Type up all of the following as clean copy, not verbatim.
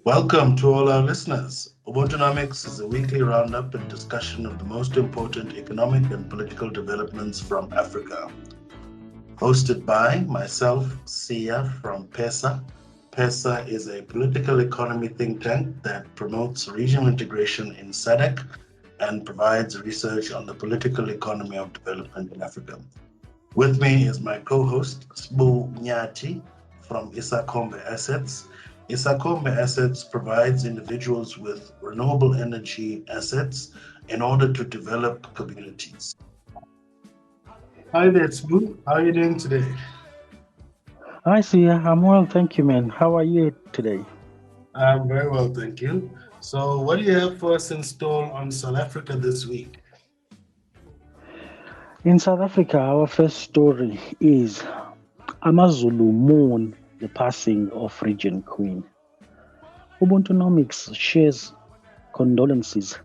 Welcome to all our listeners. Ubuntunomics is a weekly roundup and discussion of the most important economic and political developments from Africa. Hosted by myself, Sia from PESA. PESA is a political economy think tank that promotes regional integration in SADC and provides research on the political economy of development in Africa. With me is my co-host, Sbu Nyati from Isakombe Assets. Isakombe Assets provides individuals with renewable energy assets in order to develop communities. Hi there, Sbu. How are you doing today? Hi, Sia. I'm well, thank you, man. How are you today? I'm very well, thank you. So what do you have for us in store on South Africa this week? In South Africa, our first story is amaZulu mourn the passing of Regent Queen. Ubuntunomics shares condolences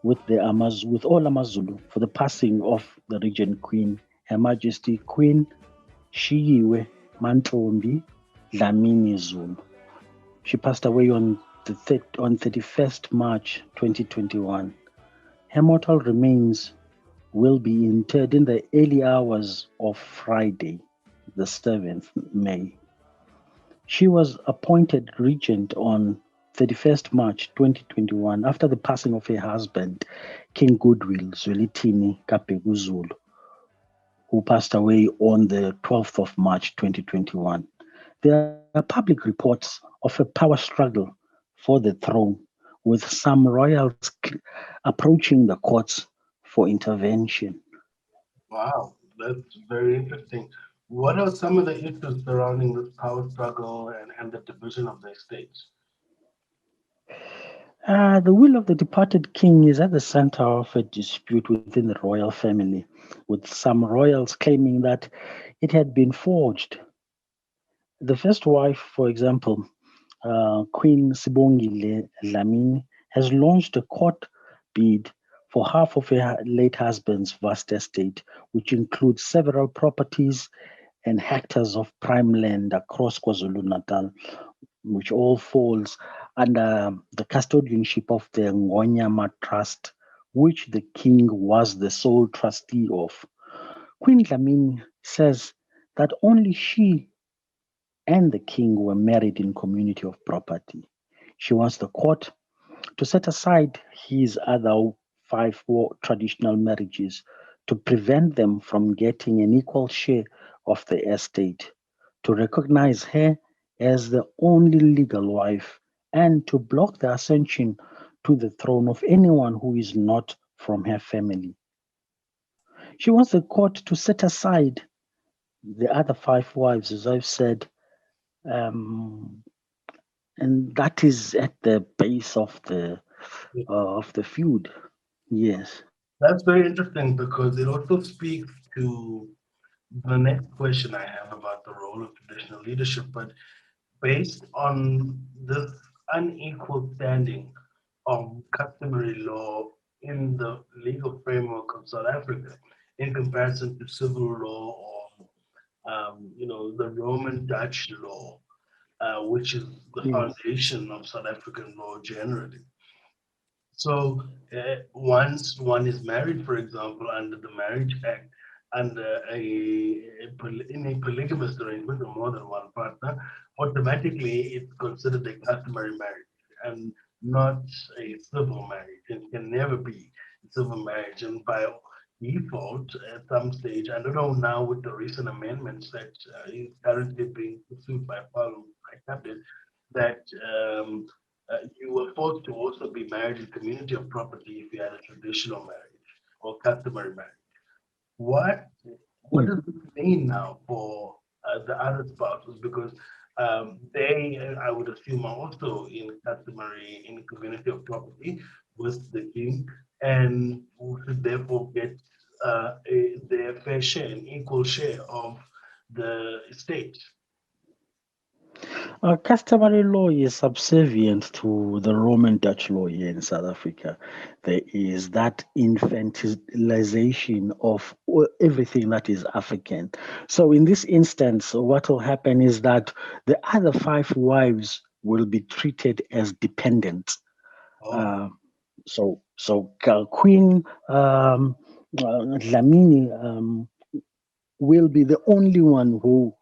with all amaZulu for the passing of the Regent Queen, Her Majesty Queen Shiyiwe Mantfombi Dlamini Zulu. She passed away on 31st March 2021. Her mortal remains will be interred in the early hours of Friday, the 7th May. She was appointed regent on 31st March 2021 after the passing of her husband, King Goodwill Zwelithini Kabheka Zulu, who passed away on the 12th of March 2021. There are public reports of a power struggle for the throne, with some royals approaching the courts for intervention. Wow, that's very interesting. What are some of the issues surrounding this power struggle and the division of the estates? The will of the departed king is at the center of a dispute within the royal family, with some royals claiming that it had been forged. The first wife, for example, Queen Sibongile Dlamini, has launched a court bid for half of her late husband's vast estate, which includes several properties and hectares of prime land across KwaZulu-Natal, which all falls under the custodianship of the Ngonyama Trust, which the king was the sole trustee of. Queen Dlamini says that only she and the king were married in community of property. She wants the court to set aside his other 5 traditional marriages to prevent them from getting an equal share of the estate, to recognize her as the only legal wife, and to block the ascension to the throne of anyone who is not from her family. She wants the court to set aside the other 5 wives, as I've said, and that is at the base of the feud. Yes. That's very interesting because it also speaks to the next question I have about the role of traditional leadership. But based on this unequal standing of customary law in the legal framework of South Africa in comparison to civil law or the Roman Dutch law, which is the Yes. foundation of South African law generally. So once one is married, for example, under the Marriage Act, under in a polygamous arrangement or more than one partner, automatically it's considered a customary marriage and not a civil marriage. It can never be a civil marriage. And by default, at some stage, I don't know now with the recent amendments that is currently being pursued by Parliament, by Cabinet, that you were forced to also be married in community of property if you had a traditional marriage or customary marriage. What what Mm. does this mean now for the other spouses? Because they, I would assume, are also in community of property with the king, and should therefore get their fair share, an equal share of the estate. Customary law is subservient to the Roman Dutch law here in South Africa. There is that infantilization of everything that is African. So, in this instance, what will happen is that the other five wives will be treated as dependents. Oh, Uh, Queen Dlamini will be the only one who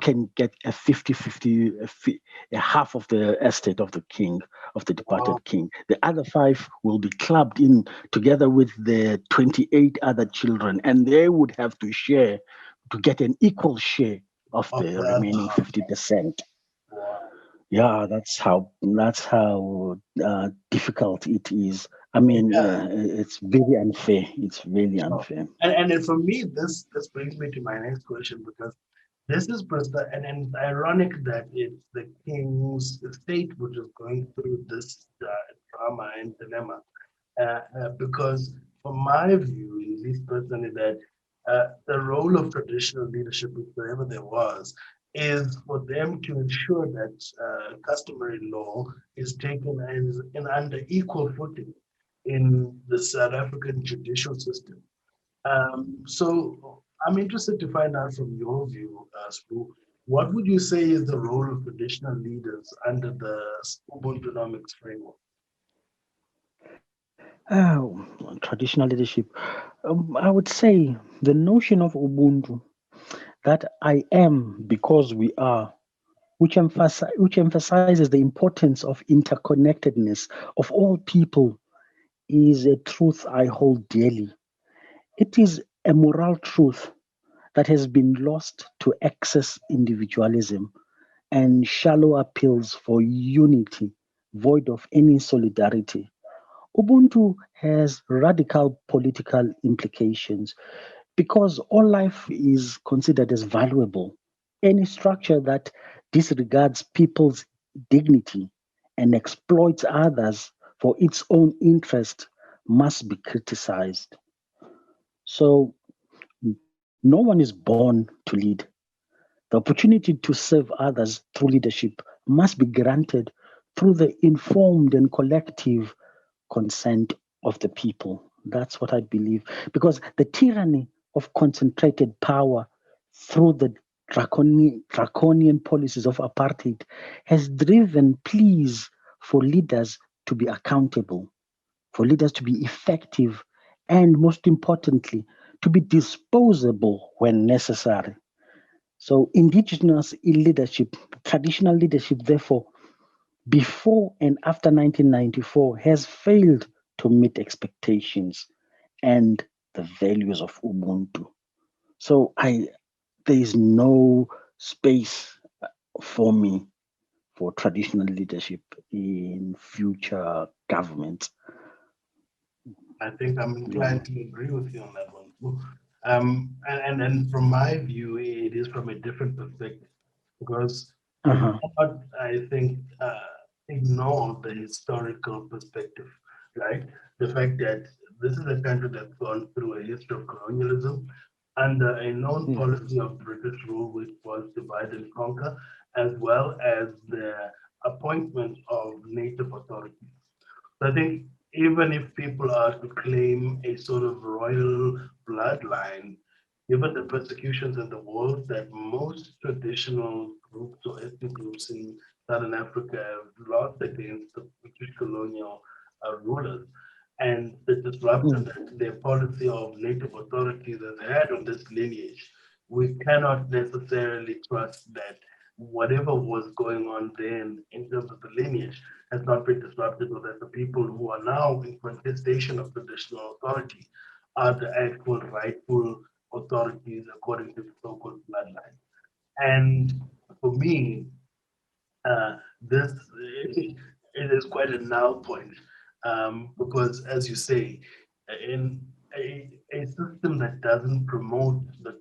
can get a 50-50, a half of the estate of the king, of the oh, departed king. The other five will be clubbed in together with the 28 other children, and they would have to share to get an equal share of of the the other remaining half. 50%. Wow. Yeah, that's how difficult it is. I mean, Yeah. it's very unfair. It's really Sure. unfair. And then for me, this brings me to my next question because this is and it's ironic that it's the king's estate which is going through this drama and dilemma. Because from my view, at least personally, that the role of traditional leadership, if wherever there was, is for them to ensure that customary law is taken as in under equal footing in the South African judicial system. So I'm interested to find out from your view, Spoo, what would you say is the role of traditional leaders under the Ubuntunomics framework? Traditional leadership. I would say the notion of Ubuntu, that I am because we are, which emphasizes the importance of interconnectedness of all people, is a truth I hold dearly. It is a moral truth that has been lost to excess individualism and shallow appeals for unity, void of any solidarity. Ubuntu has radical political implications because all life is considered as valuable. Any structure that disregards people's dignity and exploits others for its own interest must be criticized. So, no one is born to lead. The opportunity to serve others through leadership must be granted through the informed and collective consent of the people. That's what I believe. Because the tyranny of concentrated power through the draconian policies of apartheid has driven pleas for leaders to be accountable, for leaders to be effective, and most importantly, to be disposable when necessary. So, indigenous leadership, traditional leadership, therefore, before and after 1994 has failed to meet expectations and the values of Ubuntu. So there is no space for me for traditional leadership in future governments. I think I'm Yeah. inclined to agree with you on that one too. And from my view, it is from a different perspective because we Uh-huh. cannot, I think, ignore the historical perspective, right? The fact that this is a country that's gone through a history of colonialism under a known Mm. policy of British rule, which was divide and conquer, as well as the appointment of native authorities. So I think even if people are to claim a sort of royal bloodline, given the persecutions and the wars that most traditional groups or ethnic groups in Southern Africa have lost against the British colonial rulers, and the disruption Mm. that their policy of native authorities has had on this lineage, we cannot necessarily trust that whatever was going on then in terms of the lineage has not been disrupted, or that the people who are now in contestation of traditional authority are the actual rightful authorities according to the so-called bloodline. And for me, this it is quite a null point because, as you say, in a system that doesn't promote the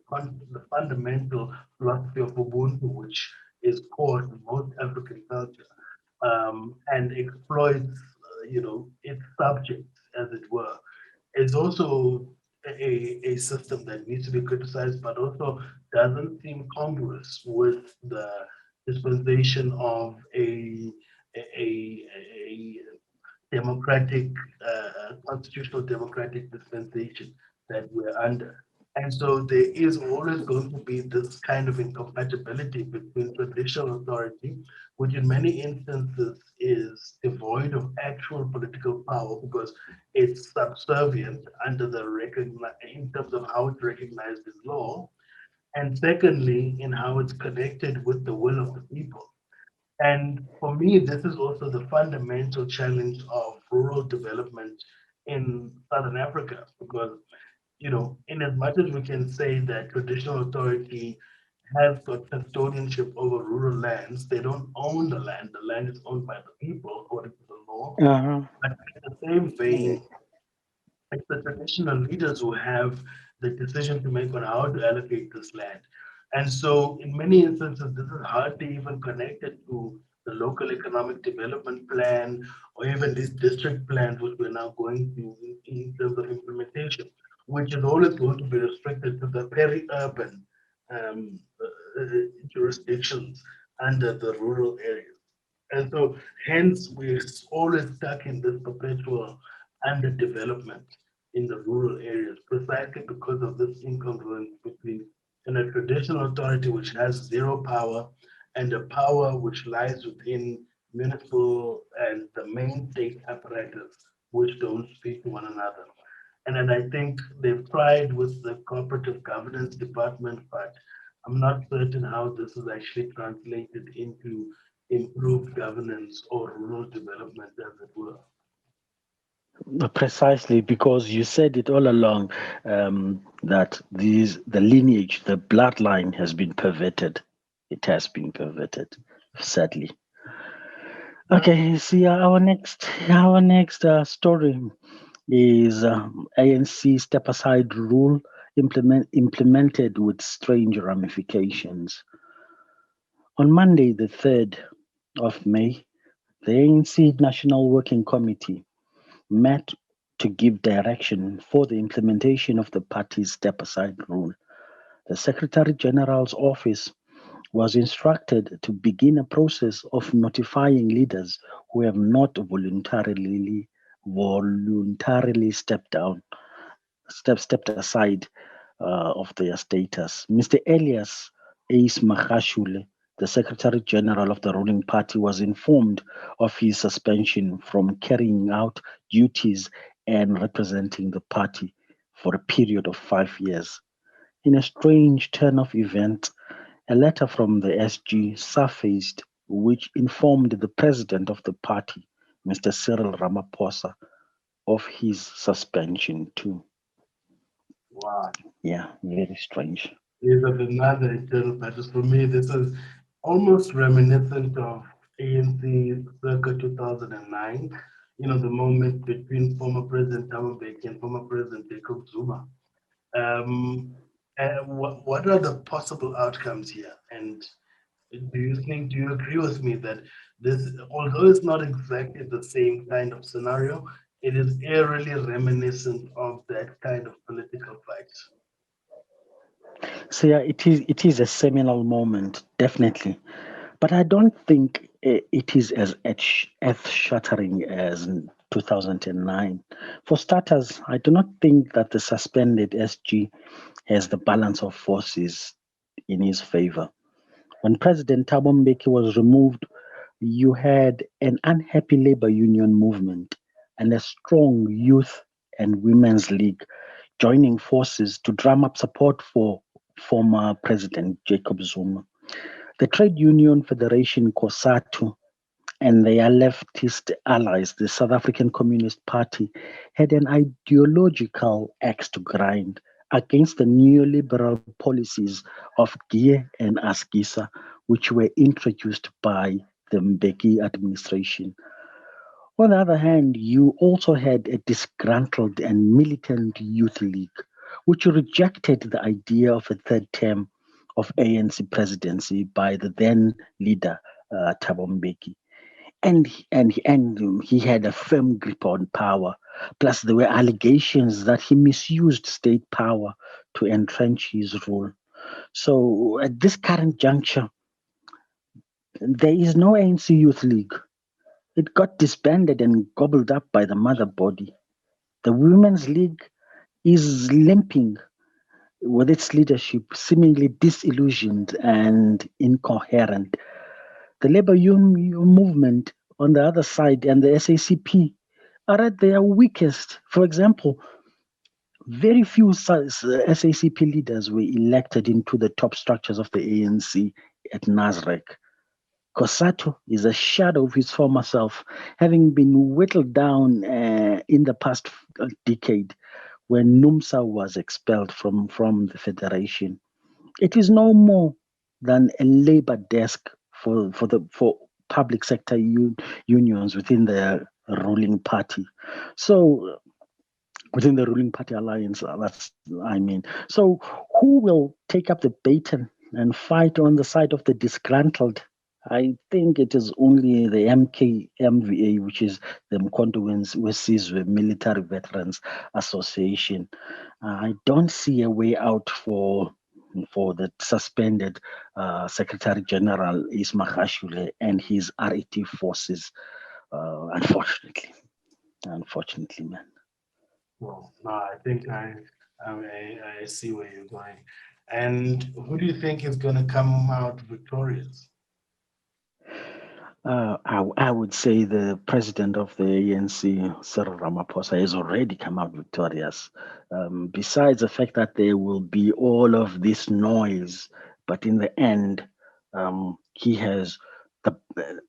fundamental philosophy of Ubuntu, which is core to most African culture, and exploits, its subjects, as it were, is also a system that needs to be criticized, but also doesn't seem congruous with the dispensation of a democratic, constitutional democratic dispensation that we're under. And so there is always going to be this kind of incompatibility between traditional authority, which in many instances is devoid of actual political power because it's subservient under the in terms of how it's recognized in law, and secondly, in how it's connected with the will of the people. And for me, this is also the fundamental challenge of rural development in Southern Africa, because, in as much as we can say that traditional authority has got custodianship over rural lands, they don't own the land. The land is owned by the people according to the law. Uh-huh. But in the same vein, it's the traditional leaders who have the decision to make on how to allocate this land. And so, in many instances, this is hardly even connected to the local economic development plan or even these district plans, which we're now going to in terms of implementation, which is always going to be restricted to the peri-urban jurisdictions under the rural areas. And so, hence, we're always stuck in this perpetual underdevelopment in the rural areas, precisely because of this incongruence between a traditional authority which has zero power and a power which lies within municipal and the main state apparatus, which don't speak to one another. And then I think they've tried with the cooperative governance department, but I'm not certain how this is actually translated into improved governance or rural development, as it were. Precisely, because you said it all along, that the lineage, the bloodline has been perverted. It has been perverted, sadly. Okay, see, our next story is ANC step aside rule implemented with strange ramifications. On Monday, the 3rd of May, the ANC National Working Committee met to give direction for the implementation of the party's step aside rule. The Secretary General's office was instructed to begin a process of notifying leaders who have not voluntarily stepped aside of their status. Mr. Elias Magashule, the Secretary General of the ruling party, was informed of his suspension from carrying out duties and representing the party for a period of 5 years. In a strange turn of events, a letter from the SG surfaced which informed the president of the party, Mr. Cyril Ramaphosa, of his suspension too. Wow. Yeah, very strange. These are another internal battles. For me, this is almost reminiscent of ANC circa 2009, the moment between former President Thabo Mbeki and former President Jacob Zuma. What are the possible outcomes here? And do you agree with me that this, although it's not exactly the same kind of scenario, it is eerily reminiscent of that kind of political fight? So yeah, it is a seminal moment, definitely, but I don't think it is as earth-shattering as in 2009. For starters, I do not think that the suspended SG has the balance of forces in his favor. When President Thabo Mbeki was removed, you had an unhappy labor union movement and a strong youth and women's league joining forces to drum up support for former President Jacob Zuma. The trade union federation COSATU and their leftist allies, the South African Communist Party, had an ideological axe to grind against the neoliberal policies of GIE and ASGISA, which were introduced by the Mbeki administration. On the other hand, you also had a disgruntled and militant youth league, which rejected the idea of a third term of ANC presidency by the then leader, Thabo Mbeki. And he had a firm grip on power. Plus, there were allegations that he misused state power to entrench his rule. So, at this current juncture, There is no ANC Youth League. It got disbanded and gobbled up by the mother body. The Women's League is limping with its leadership seemingly disillusioned and incoherent. The labor union movement on the other side and the SACP are at their weakest. For example, very few SACP leaders were elected into the top structures of the ANC at Nasrec. Kosato is a shadow of his former self, having been whittled down in the past decade when NUMSA was expelled from the federation. It is no more than a labor desk for public sector unions within the ruling party. So within the ruling party alliance, So who will take up the baton and fight on the side of the disgruntled? I think it is only the MKMVA, which is the Mkhonto Wesizwe Military Veterans Association. I don't see a way out for the suspended Secretary-General Magashule and his RET forces, unfortunately, man. Well, no, I think I see where you're going. And who do you think is going to come out victorious? I would say the president of the ANC, Cyril Ramaphosa, has already come out victorious. Besides the fact that there will be all of this noise, but in the end, he has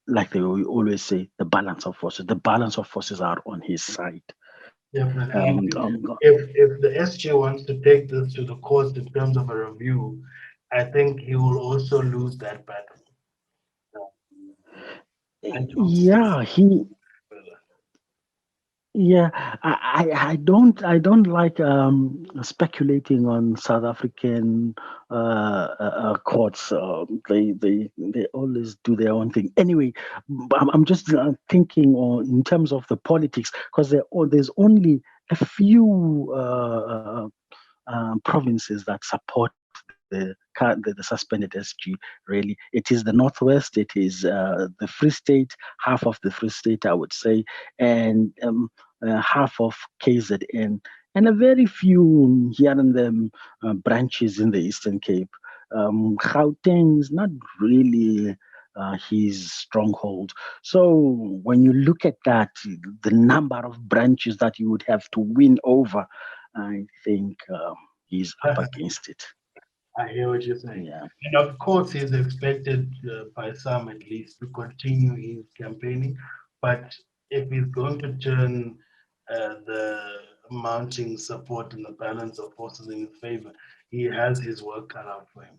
like they always say, the balance of forces. The balance of forces are on his side. Definitely. If the SG wants to take this to the court in terms of a review, I think he will also lose that battle. Yeah, I don't like speculating on South African courts. They always do their own thing. Anyway, I'm just thinking in terms of the politics, because there's only a few provinces that support the suspended SG. Really, it is the Northwest, it is the Free State, half of the Free State, I would say, and half of KZN, and a very few here and there branches in the Eastern Cape. Gauteng is not really his stronghold. So when you look at that, the number of branches that you would have to win over, I think he's up against it. I hear what you're saying. Yeah. And of course, he's expected by some at least to continue his campaigning. But if he's going to turn the mounting support and the balance of forces in his favor, he has his work cut out for him.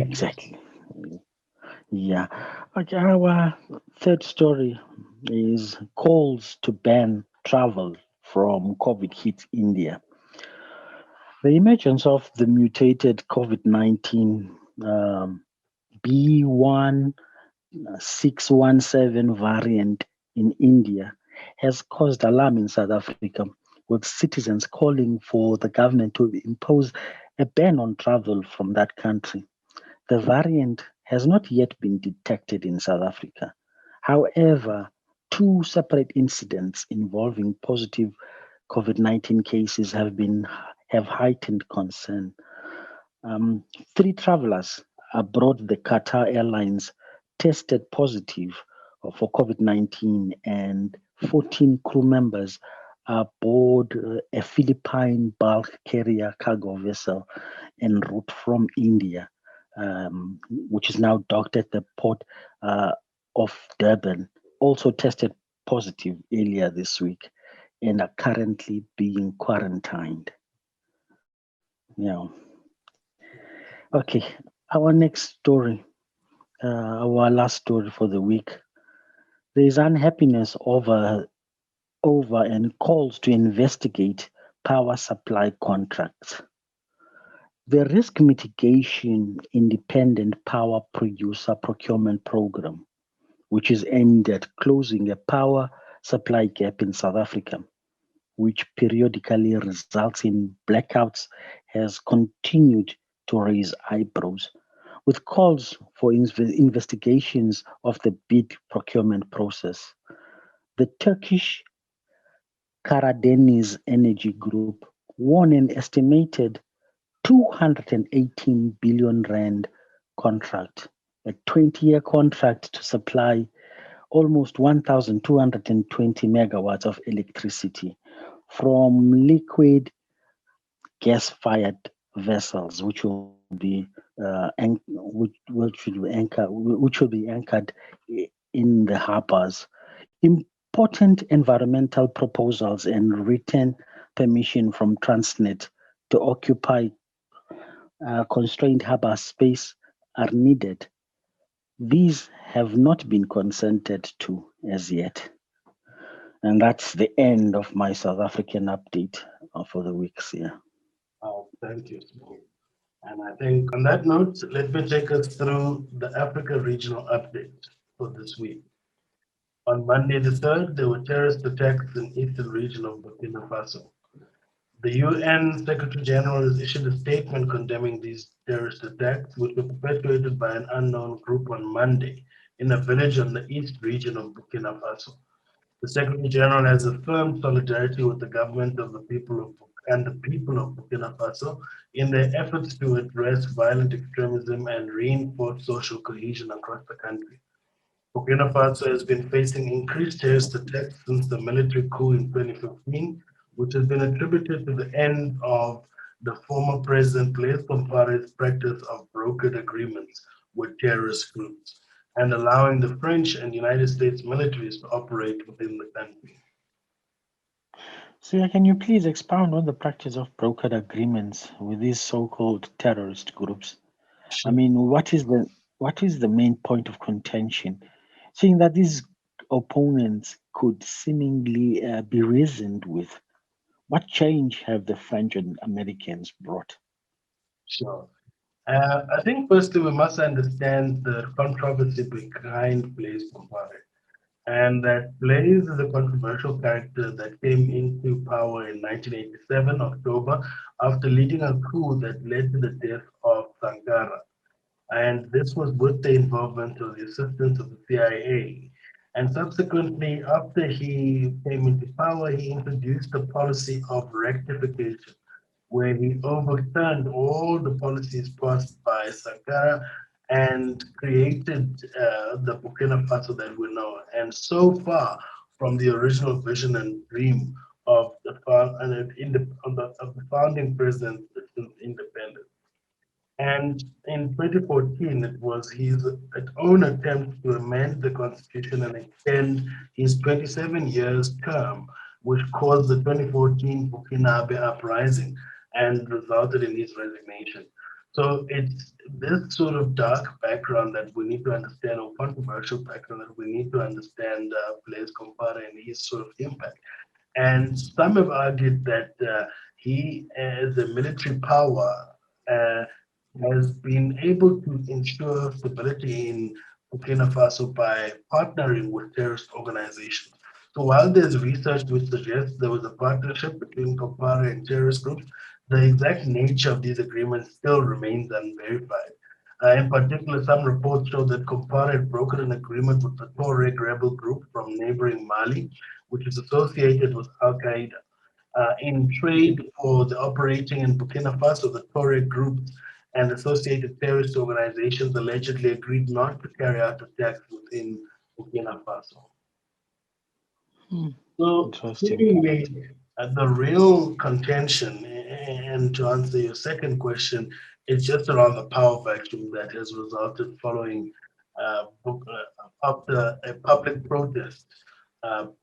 Exactly. Yeah. Okay, our third story is calls to ban travel from COVID hit India. The emergence of the mutated COVID-19 B1617 variant in India has caused alarm in South Africa, with citizens calling for the government to impose a ban on travel from that country. The variant has not yet been detected in South Africa. However, two separate incidents involving positive COVID-19 cases have heightened concern. 3 travelers aboard the Qatar Airlines tested positive for COVID-19, and 14 crew members aboard a Philippine bulk carrier cargo vessel en route from India, which is now docked at the port of Durban, also tested positive earlier this week and are currently being quarantined. Yeah. Okay, our next story, our last story for the week. There is unhappiness over and calls to investigate power supply contracts. The Risk Mitigation Independent Power Producer Procurement Program, which is aimed at closing a power supply gap in South Africa, which periodically results in blackouts, has continued to raise eyebrows. with calls for investigations of the bid procurement process. The Turkish Karadeniz Energy Group won an estimated 218 billion rand contract, a 20-year contract to supply almost 1,220 megawatts of electricity from liquid gas-fired vessels, which will be which will be anchored in the harbors. Important environmental proposals and written permission from Transnet to occupy constrained harbor space are needed. These have not been consented to as yet. And that's the end of my South African update for the weeks here. Oh, thank you. And I think on that note, let me take us through the Africa regional update for this week. On Monday the 3rd, there were terrorist attacks in eastern region of Burkina Faso. The UN Secretary-General has issued a statement condemning these terrorist attacks, which were perpetrated by an unknown group on Monday in a village on the east region of Burkina Faso. The Secretary-General has affirmed solidarity with the government of the people of Burkina Faso in their efforts to address violent extremism and reinforce social cohesion across the country. Burkina Faso has been facing increased terrorist attacks since the military coup in 2015, which has been attributed to the end of the former President Blaise Compaoré's practice of brokered agreements with terrorist groups and allowing the French and United States militaries to operate within the country. So, can you please expound on the practice of brokered agreements with these so-called terrorist groups? I mean, what is the main point of contention? Seeing that these opponents could seemingly be reasoned with, what change have the French and Americans brought? Sure. I think firstly we must understand the controversy behind Blaise Compaoré. And that Blaise is a controversial character that came into power in 1987, October, after leading a coup that led to the death of Sankara. And this was with the involvement of the assistance of the CIA. And subsequently, after he came into power, he introduced a policy of rectification, where he overturned all the policies passed by Sankara and created the Burkina Faso that we know. And so far from the original vision and dream of the founding president since independence. And in 2014, it was his own attempt to amend the constitution and extend his 27 years term, which caused the 2014 Burkinabe uprising and resulted in his resignation. So it's this sort of dark background that we need to understand, or controversial background that we need to understand Blaise Compaoré and his sort of impact. And some have argued that he, as a military power, uh, has been able to ensure stability in Burkina Faso by partnering with terrorist organizations. So while there's research which suggests there was a partnership between Compaoré and terrorist groups, the exact nature of these agreements still remains unverified. In particular, some reports show that Compaoré had broken an agreement with the Tuareg rebel group from neighboring Mali, which is associated with Al Qaeda. In trade for the operating in Burkina Faso, the Tuareg groups and associated terrorist organizations allegedly agreed not to carry out attacks within Burkina Faso. So, Interesting. seemingly, the real contention, and to answer your second question, is just around the power vacuum that has resulted following after a public protest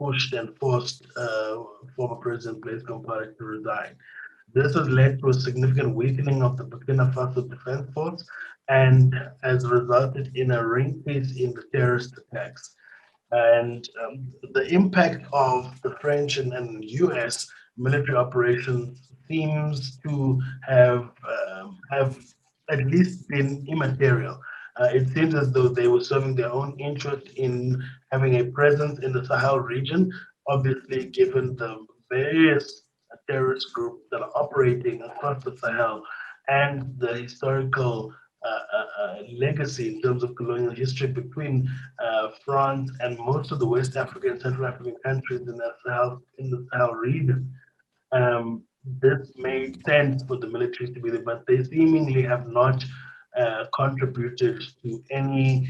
pushed and forced former President Blaise Compaoré to resign. This has led to a significant weakening of the Burkina Faso Defense Force and has resulted in a increase in the terrorist attacks. And the impact of the French and US military operations seems to have at least been immaterial. It seems as though they were serving their own interest in having a presence in the Sahel region, obviously given the various terrorist groups that are operating across the Sahel and the historical legacy in terms of colonial history between France and most of the West African and Central African countries in the Sahel region. This made sense for the military to be there, but they seemingly have not contributed to any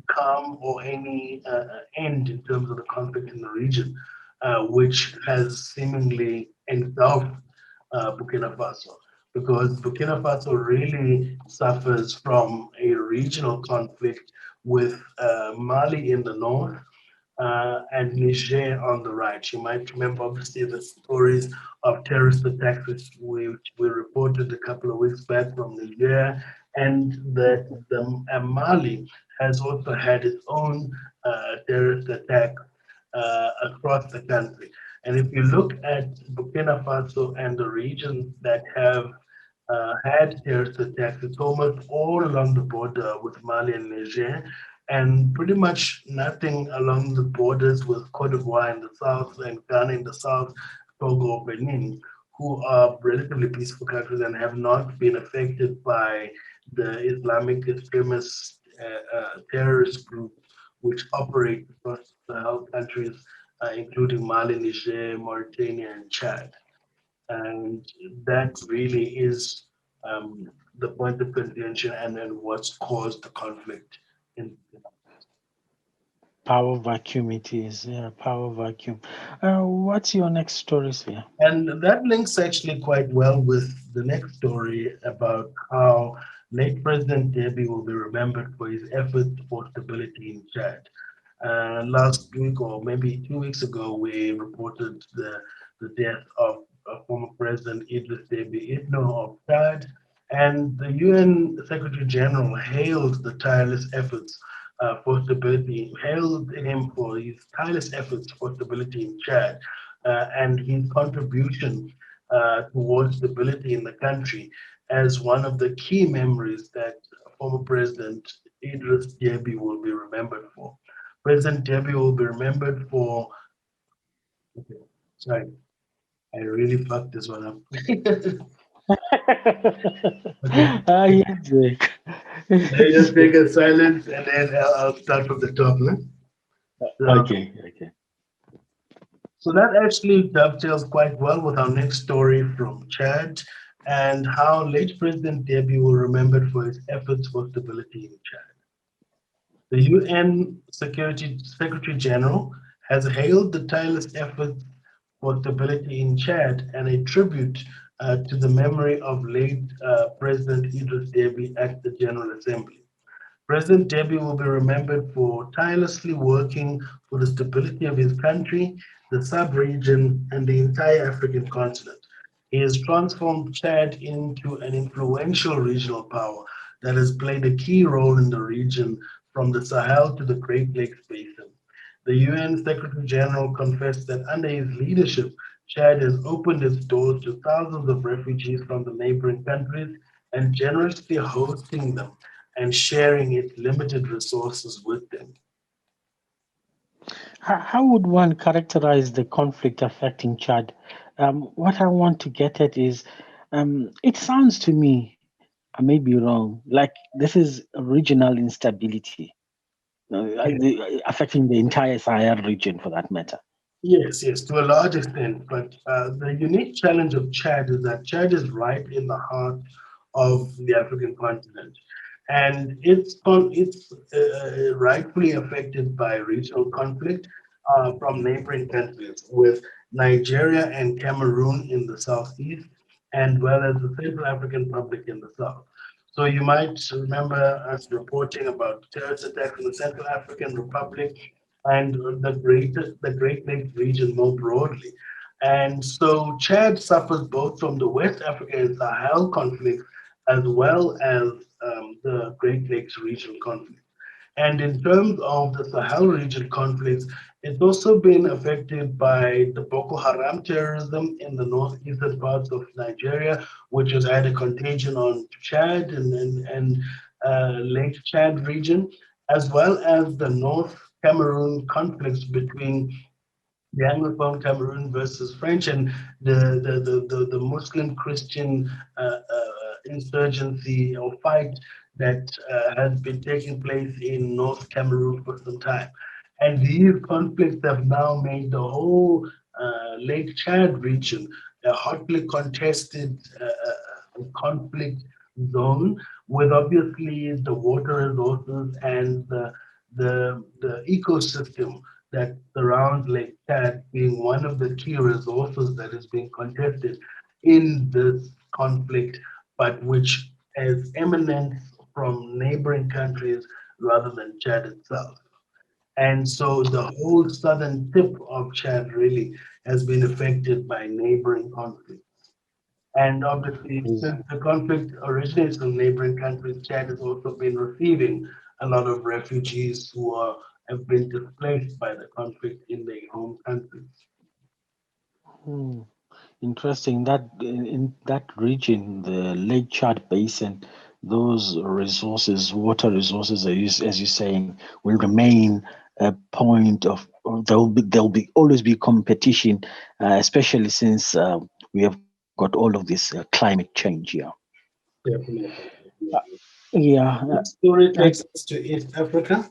calm or any end in terms of the conflict in the region, which has seemingly engulfed Burkina Faso. Because Burkina Faso really suffers from a regional conflict with Mali in the north and Niger on the right. You might remember, obviously, the stories of terrorist attacks which we reported a couple of weeks back from Niger, and Mali has also had its own terrorist attack across the country. And if you look at Burkina Faso and the regions that have had terrorist attacks, it's almost all along the border with Mali and Niger, and pretty much nothing along the borders with Cote d'Ivoire in the south and Ghana in the south, Togo, Benin, who are relatively peaceful countries and have not been affected by the Islamic extremist terrorist groups which operate across the Sahel countries, including Mali, Niger, Mauritania, and Chad. And that really is the point of contention and what's caused the conflict in. Power vacuum it is, yeah, power vacuum. What's your next stories here? And that links actually quite well with the next story about how late President Déby will be remembered for his efforts for stability in Chad. Last week, or maybe 2 weeks ago, we reported the death of former President Idriss Déby Itno of Chad, and the UN Secretary-General hailed the tireless efforts for stability, hailed him for his tireless efforts for stability in Chad and his contribution towards stability in the country as one of the key memories that former President Idriss Déby will be remembered for. President Déby will be remembered for. Okay, sorry, I really fucked this one up. Okay. Yeah, Jake. I just take a silence and then I'll start from the top. Okay, okay. So that actually dovetails quite well with our next story from Chad and how late President Déby will remembered for his efforts for stability in Chad. The UN Secretary-General has hailed the tireless efforts for stability in Chad and a tribute to the memory of late President Idriss Déby at the General Assembly. President Déby will be remembered for tirelessly working for the stability of his country, the sub-region, and the entire African continent. He has transformed Chad into an influential regional power that has played a key role in the region from the Sahel to the Great Lakes Basin. The UN Secretary-General confessed that under his leadership, Chad has opened its doors to thousands of refugees from the neighboring countries and generously hosting them and sharing its limited resources with them. How would one characterize the conflict affecting Chad? What I want to get at is, it sounds to me, I may be wrong, like this is a regional instability affecting the entire Sahel region for that matter. Yes, yes, to a large extent. But the unique challenge of Chad is that Chad is right in the heart of the African continent. And it's rightfully affected by regional conflict from neighboring countries, with Nigeria and Cameroon in the southeast, and well as the Central African Republic in the south. So you might remember us reporting about terrorist attacks in the Central African Republic and the Great Lakes region more broadly. And so Chad suffers both from the West African Sahel conflict as well as the Great Lakes region conflict. And in terms of the Sahel region conflicts, it's also been affected by the Boko Haram terrorism in the northeastern parts of Nigeria, which has had a contagion on Chad and Lake Chad region, as well as the North Cameroon conflicts between the Anglophone Cameroon versus French and the Muslim Christian insurgency or fight that has been taking place in North Cameroon for some time. And these conflicts have now made the whole Lake Chad region a hotly contested conflict zone, with obviously the water resources and the ecosystem that surrounds Lake Chad being one of the key resources that is being contested in this conflict, but which has eminence from neighboring countries rather than Chad itself. And so the whole southern tip of Chad really has been affected by neighboring conflicts. And obviously, Yes. since the conflict originates from neighboring countries, Chad has also been receiving a lot of refugees who have been displaced by the conflict in their home countries. Hmm. Interesting that in that region, the Lake Chad Basin, those resources, water resources, as you're saying, will remain a point of there'll be always be competition, especially since we have got all of this climate change here. Definitely. Uh, yeah, This story uh, takes us to East Africa,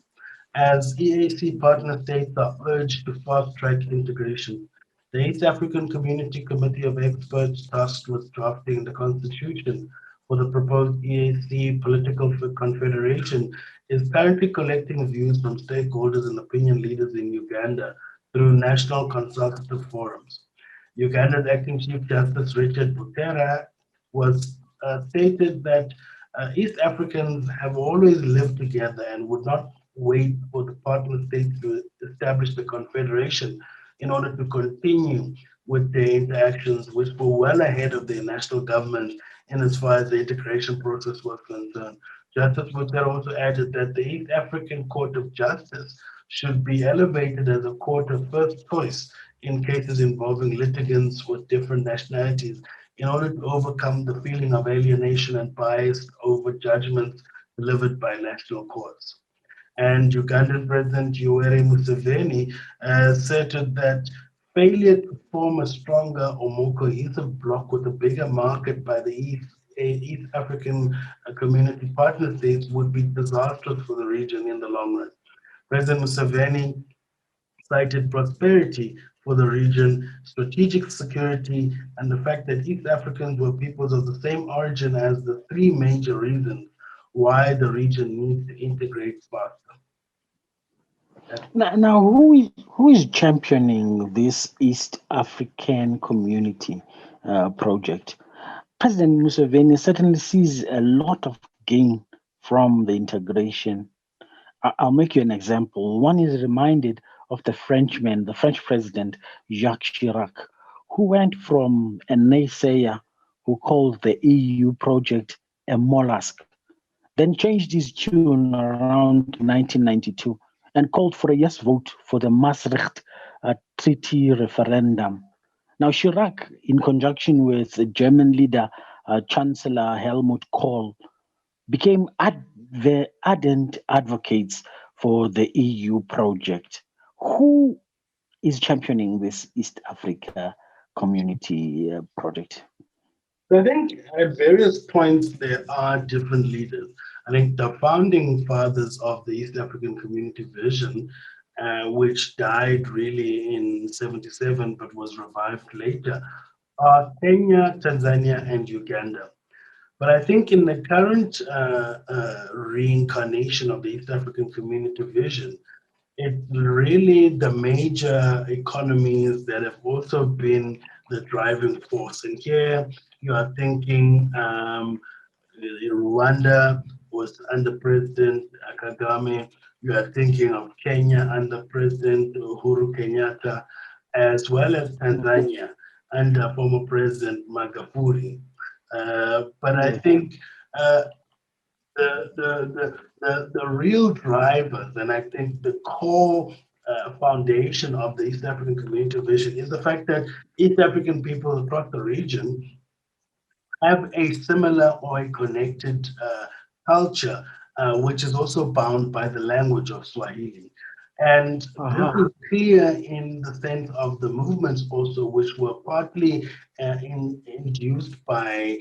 as EAC partner states are urged to fast-track integration. The East African Community Committee of Experts tasked with drafting the constitution for the proposed EAC political confederation is currently collecting views from stakeholders and opinion leaders in Uganda through national consultative forums. Uganda's acting Chief Justice Richard Butera was stated that East Africans have always lived together and would not wait for the partner states to establish the confederation in order to continue with their interactions, which were well ahead of their national government in as far as the integration process was concerned. Justice Butler also added that the East African Court of Justice should be elevated as a court of first choice in cases involving litigants with different nationalities in order to overcome the feeling of alienation and bias over judgments delivered by national courts. And Ugandan President Yoweri Museveni asserted that failure to form a stronger or more cohesive bloc with a bigger market by the East African community partner states would be disastrous for the region in the long run. President Museveni cited prosperity for the region, strategic security, and the fact that East Africans were peoples of the same origin as the three major reasons why the region needs to integrate faster. now, who is championing this East African community project? President Museveni certainly sees a lot of gain from the integration. I'll make you an example. One is reminded of the French president Jacques Chirac, who went from a naysayer who called the EU project a mollusk, then changed his tune around 1992 and called for a yes vote for the Maastricht Treaty referendum. Now, Chirac, in conjunction with German leader Chancellor Helmut Kohl, became the ardent advocates for the EU project. Who is championing this East Africa community project? So I think at various points there are different leaders. I think the founding fathers of the East African Community Vision, which died really in 77 but was revived later, are Kenya, Tanzania, and Uganda. But I think in the current reincarnation of the East African Community Vision, it's really the major economies that have also been the driving force. And here you are thinking Rwanda was under President Kagame. You are thinking of Kenya under President Uhuru Kenyatta, as well as Tanzania under former President Magufuli. But I think uh, the real drivers, and I think the core foundation of the East African Community Vision is the fact that East African people across the region have a similar or a connected culture, which is also bound by the language of Swahili. And this Uh-huh. is clear in the sense of the movements also, which were partly induced by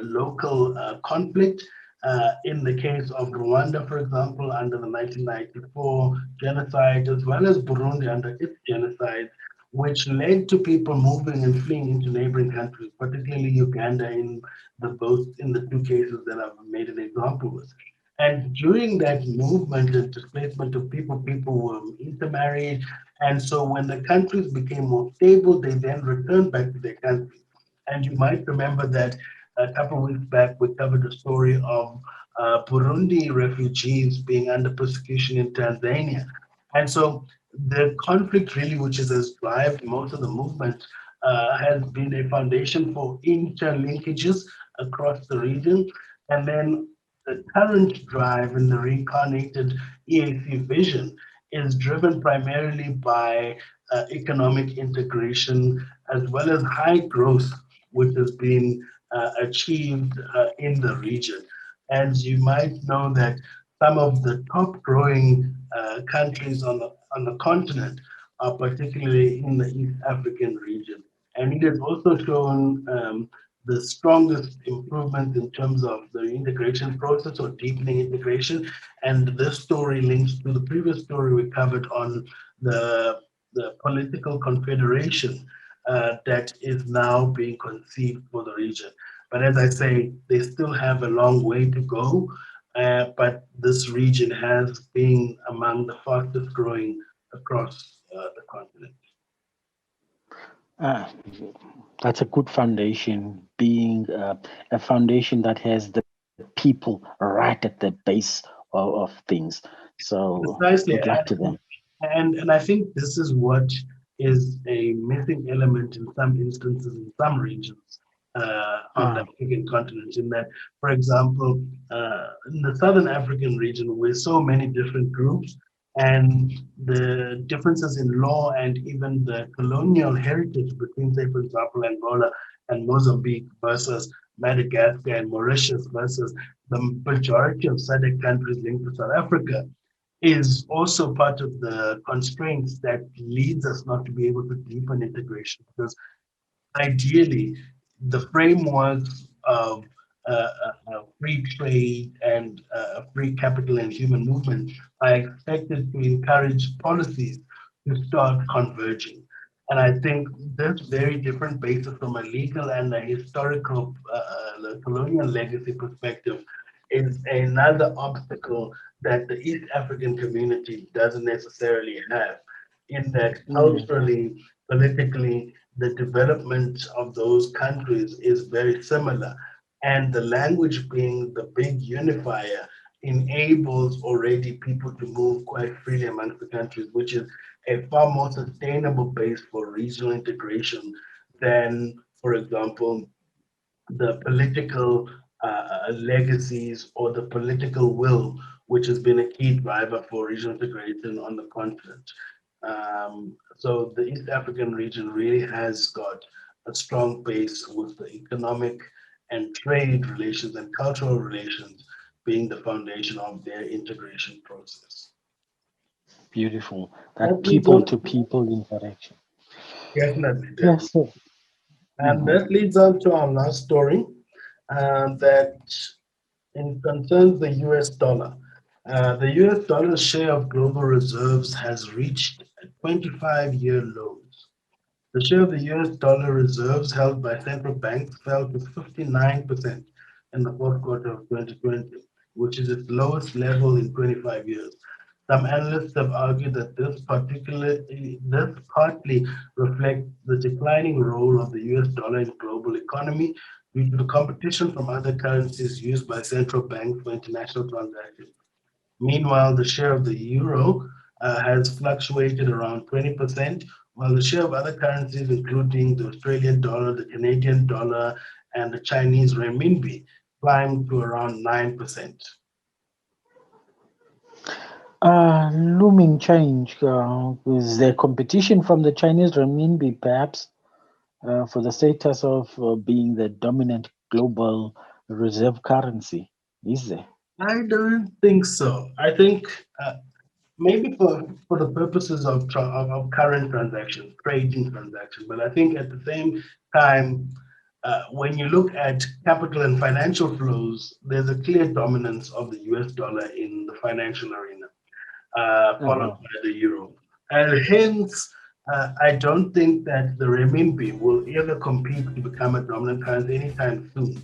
local conflict. In the case of Rwanda, for example, under the 1994 genocide, as well as Burundi under its genocide, which led to people moving and fleeing into neighboring countries, particularly Uganda in the two cases that I've made an example with. And during that movement and displacement of people, people were intermarried. And so when the countries became more stable, they then returned back to their countries. And you might remember that a couple of weeks back, we covered the story of Burundi refugees being under persecution in Tanzania. And so the conflict really, which has driven most of the movement, has been a foundation for interlinkages across the region. And then the current drive in the reincarnated EAC vision is driven primarily by economic integration as well as high growth, which has been achieved in the region. And you might know that some of the top growing countries on the continent are particularly in the East African region. And it has also shown the strongest improvement in terms of the integration process or deepening integration. And this story links to the previous story we covered on the political confederation that is now being conceived for the region. But as I say, they still have a long way to go. But this region has been among the fastest growing across the continent. Ah, that's a good foundation, being a foundation that has the people right at the base of things. So Precisely, good luck to them. and I think this is what is a missing element in some instances in some regions on the Ah, African continent. In that, for example, in the Southern African region, we're so many different groups, and the differences in law and even the colonial heritage between, say, for example, Angola and Mozambique versus Madagascar and Mauritius versus the majority of SADC countries linked to South Africa is also part of the constraints that leads us not to be able to deepen integration, because ideally the frameworks of free trade and free capital and human movement are expected to encourage policies to start converging. And I think this very different basis from a legal and a historical colonial legacy perspective is another obstacle that the East African community doesn't necessarily have, in that mm, culturally, politically, the development of those countries is very similar. And the language being the big unifier enables already people to move quite freely amongst the countries, which is a far more sustainable base for regional integration than, for example, the political legacies or the political will, which has been a key driver for regional integration on the continent. So the East African region really has got a strong base with the economic and trade relations and cultural relations being the foundation of their integration process. beautiful. That That leads people on, to people interaction. definitely, Yes, definitely. sir. And Mhm. that leads on to our last story, that it concerns the US dollar. The US dollar's share of global reserves has reached 25-year lows. The share of the US dollar reserves held by central banks fell to 59% in the fourth quarter of 2020, which is its lowest level in 25 years. Some analysts have argued that this partly reflects the declining role of the US dollar in global economy due to the competition from other currencies used by central banks for international transactions. Meanwhile, the share of the euro has fluctuated around 20%, while the share of other currencies, including the Australian dollar, the Canadian dollar, and the Chinese renminbi, climbed to around 9%. Looming change. Is there competition from the Chinese renminbi, perhaps, for the status of being the dominant global reserve currency? Is there? I don't think so. I think maybe for the purposes of current transactions, trading transactions, but I think at the same time, when you look at capital and financial flows, there's a clear dominance of the US dollar in the financial arena, followed by the euro. And hence, I don't think that the renminbi will ever compete to become a dominant currency anytime soon.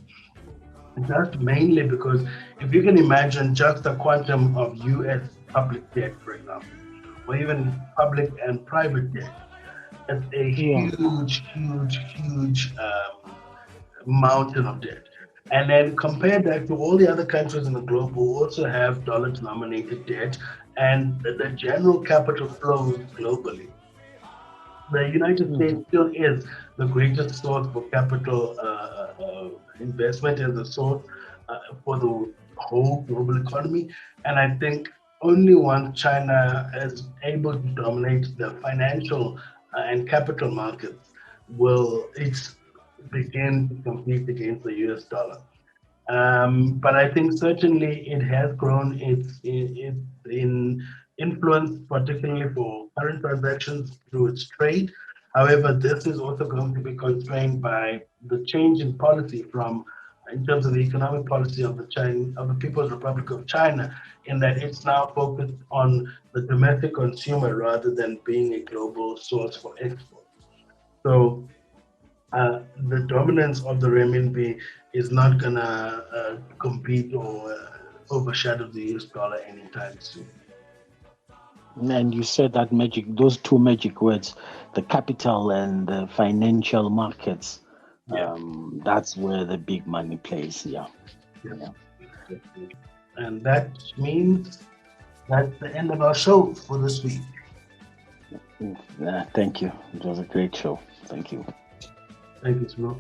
Just mainly because if you can imagine just the quantum of US public debt, for example, or even public and private debt, it's a huge mountain of debt. And then compare that to all the other countries in the globe who also have dollar-denominated debt and the general capital flows globally. The United States still is the greatest source for capital investment as a source for the whole global economy. And I think only once China is able to dominate the financial and capital markets will it begin to compete against the US dollar. But I think certainly it has grown its in influence, particularly for current transactions through its trade. However, this is also going to be constrained by the change in policy from, in terms of the economic policy of the People's Republic of China, in that it's now focused on the domestic consumer rather than being a global source for export. So the dominance of the renminbi is not gonna compete or overshadow the US dollar anytime soon. And you said that those two magic words, the capital and the financial markets, that's where the big money plays. Yeah. And that means that's the end of our show for this week. Thank you. It was a great show. Thank you. Thank you, Zulu.